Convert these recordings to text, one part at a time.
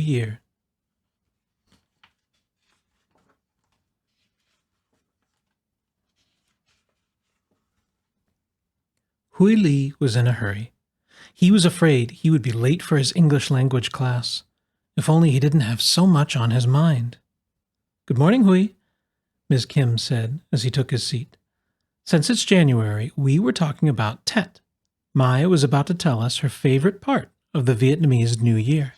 year. Hui Li was in a hurry. He was afraid he would be late for his English language class. If only he didn't have so much on his mind. "Good morning, Hui," Ms. Kim said as he took his seat. "Since it's January, we were talking about Tet. Mai was about to tell us her favorite part of the Vietnamese New Year."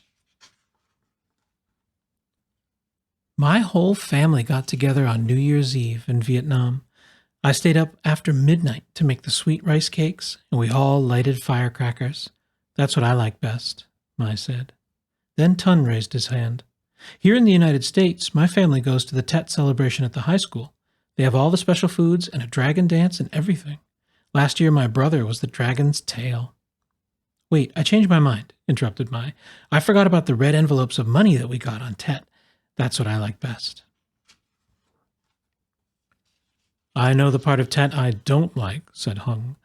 My whole family got together on New Year's Eve in Vietnam. I stayed up after midnight to make the sweet rice cakes, and we all lighted firecrackers. "That's what I like best," Mai said. Then Tun raised his hand. "Here in the United States, my family goes to the Tet celebration at the high school. They have all the special foods and a dragon dance and everything. Last year my brother was the dragon's tail." "Wait, I changed my mind," interrupted Mai. "I forgot about the red envelopes of money that we got on Tet. That's what I like best." "I know the part of Tet I don't like," said Hung.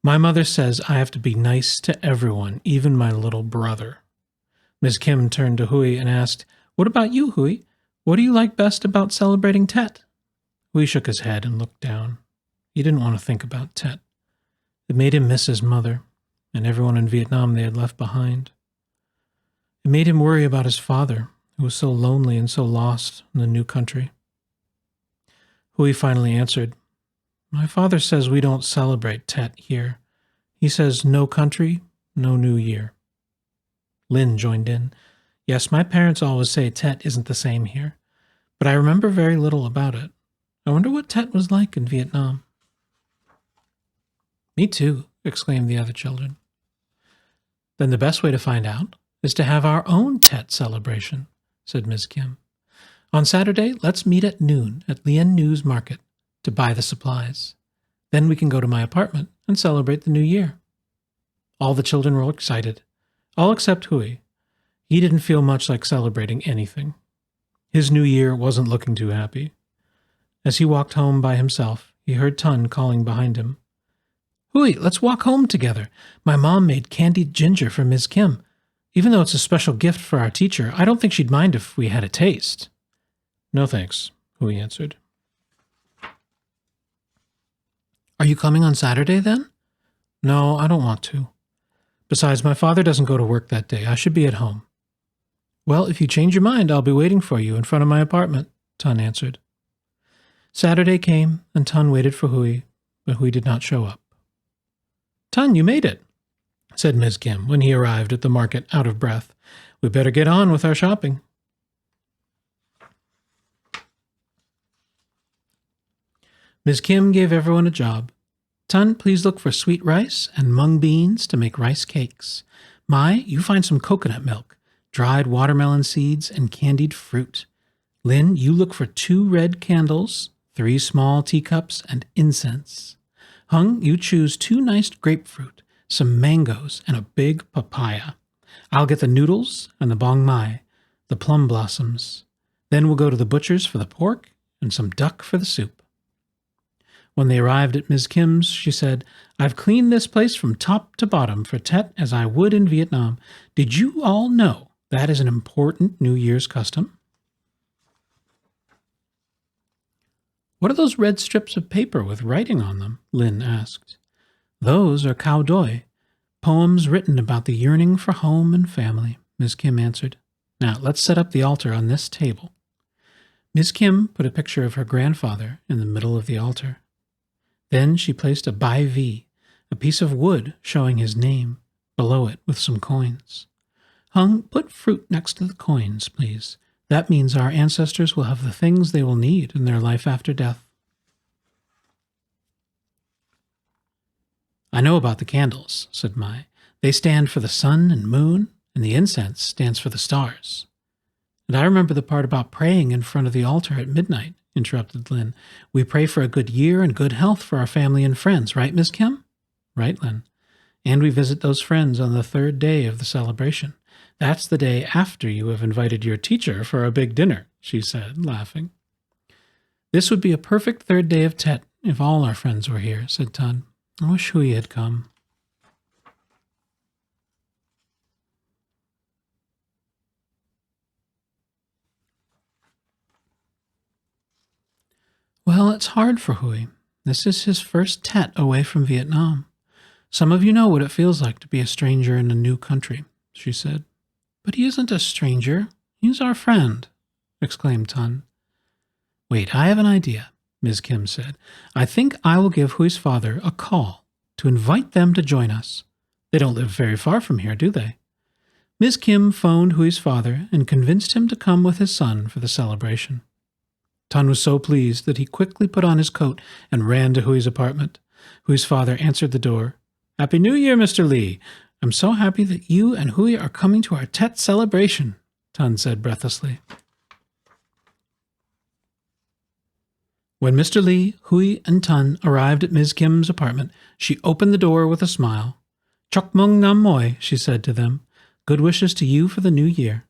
"My mother says I have to be nice to everyone, even my little brother." Ms. Kim turned to Hui and asked, "What about you, Hui? What do you like best about celebrating Tet?" Hui shook his head and looked down. He didn't want to think about Tet. It made him miss his mother and everyone in Vietnam they had left behind. It made him worry about his father, who was so lonely and so lost in the new country. Hui finally answered, "My father says we don't celebrate Tet here. He says no country, no new year." Lin joined in. "Yes, my parents always say Tet isn't the same here, but I remember very little about it. I wonder what Tet was like in Vietnam." "Me too," exclaimed the other children. "Then the best way to find out is to have our own Tet celebration," said Ms. Kim. "On Saturday, let's meet at noon at Lien News Market to buy the supplies. Then we can go to my apartment and celebrate the new year." All the children were excited, all except Hui. He didn't feel much like celebrating anything. His new year wasn't looking too happy. As he walked home by himself, he heard Tun calling behind him. "Hui, let's walk home together. My mom made candied ginger for Ms. Kim. Even though it's a special gift for our teacher, I don't think she'd mind if we had a taste." "No thanks," Hui answered. "Are you coming on Saturday then?" "No, I don't want to. Besides, my father doesn't go to work that day. I should be at home." "Well, if you change your mind, I'll be waiting for you in front of my apartment," Tun answered. Saturday came, and Tun waited for Hui, but Hui did not show up. "Tun, you made it," said Ms. Kim when he arrived at the market out of breath. "We better get on with our shopping." Ms. Kim gave everyone a job. "Tun, please look for sweet rice and mung beans to make rice cakes. Mai, you find some coconut milk, dried watermelon seeds, and candied fruit. Lin, you look for 2 red candles, 3 small teacups, and incense. Hung, you choose 2 nice grapefruit, some mangoes, and a big papaya. I'll get the noodles and the bong mai, the plum blossoms. Then we'll go to the butcher's for the pork and some duck for the soup." When they arrived at Ms. Kim's, she said, "I've cleaned this place from top to bottom for Tet as I would in Vietnam. Did you all know that is an important New Year's custom?" "What are those red strips of paper with writing on them?" Lin asked. "Those are Cao Doi, poems written about the yearning for home and family," Ms. Kim answered. "Now let's set up the altar on this table." Ms. Kim put a picture of her grandfather in the middle of the altar. Then she placed a Bai Vi, a piece of wood showing his name, below it with some coins. "Hung, put fruit next to the coins, please. That means our ancestors will have the things they will need in their life after death." "I know about the candles," said Mai. "They stand for the sun and moon, and the incense stands for the stars." "And I remember the part about praying in front of the altar at midnight," interrupted Lin. "We pray for a good year and good health for our family and friends, right, Miss Kim?" "Right, Lin. And we visit those friends on the 3rd day of the celebration. That's the day after you have invited your teacher for a big dinner," she said, laughing. "This would be a perfect 3rd day of Tet if all our friends were here," said Tun. "I wish Hui had come." Well, it's hard for Hui. This is his first Tet away from Vietnam. Some of you know what it feels like to be a stranger in a new country, she said. But he isn't a stranger. He's our friend, exclaimed Tun. Wait, I have an idea, Ms. Kim said. I think I will give Hui's father a call to invite them to join us. They don't live very far from here, do they? Ms. Kim phoned Hui's father and convinced him to come with his son for the celebration. Tun was so pleased that he quickly put on his coat and ran to Hui's apartment. Hui's father answered the door. Happy New Year, Mr. Lee. I'm so happy that you and Hui are coming to our Tet celebration, Tun said breathlessly. When Mr. Lee, Hui, and Tun arrived at Ms. Kim's apartment, she opened the door with a smile. Chok mung nam moi, she said to them. Good wishes to you for the new year.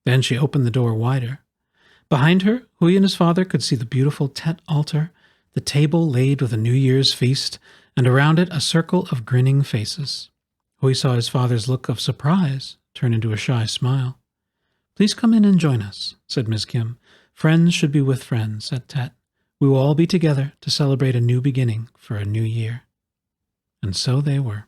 Then she opened the door wider. Behind her, Hui and his father could see the beautiful Tet altar, the table laid with a New Year's feast, and around it a circle of grinning faces. Hui saw his father's look of surprise turn into a shy smile. Please come in and join us, said Ms. Kim. Friends should be with friends at Tet. We will all be together to celebrate a new beginning for a new year. And so they were.